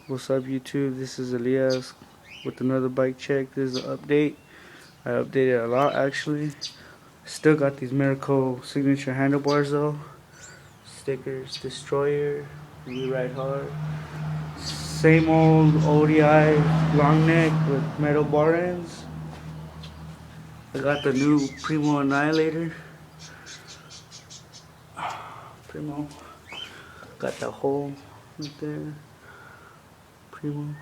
What's up YouTube? This is Elias with another bike check. This is an update. I updated a lot actually. Still got these Mirra signature handlebars though. Stickers, Destroyer, We Ride Hard. Same old ODI long neck with metal bar ends. I got the new Primo Anyerlator. Primo. Got the hole right there. Primo.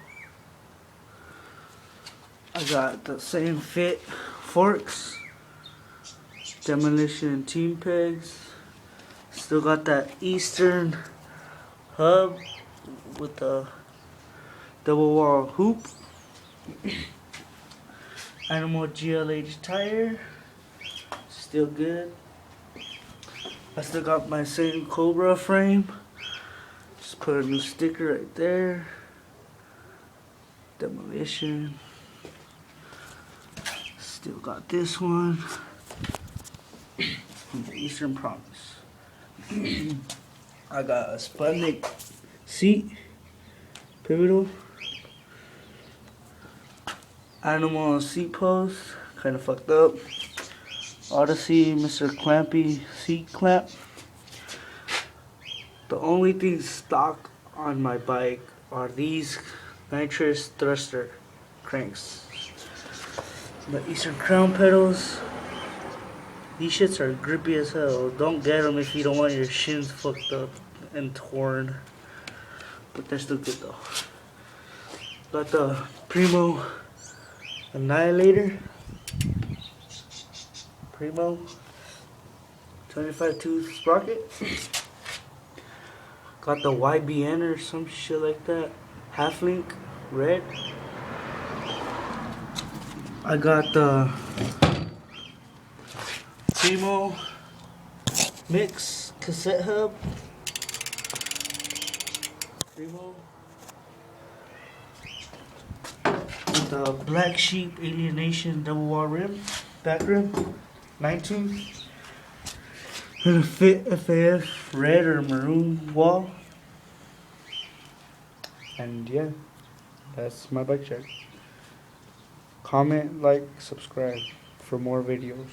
I got the same fit forks, Demolition team pegs. Still got that Eastern hub with the double wall hoop. Animal GLH Tire, still good. I still got my same Cobra frame. Just put a new sticker right there. Demolition. Still got this one. The Eastern Promise. I got a Sputnic seat, pivotal. Animal seat post, kind of fucked up. Odyssey, Mr. Clampy seat clamp. The only thing stock on my bike are these Nitrous thruster cranks. The Eastern crown pedals. These shits are grippy as hell. Don't get them if you don't want your shins fucked up and torn. But they're still good though. Got the Primo Anyerlator. Primo 25 tooth sprocket. Got the YBN or some shit like that. Half link red. I got the Primo mix cassette hub. Primo. With the Black Sheep Alienation double wall rim, back rim, 9 tooth. And a fit FAF red or maroon wall. And yeah, that's my bike check. Comment, like, subscribe for more videos.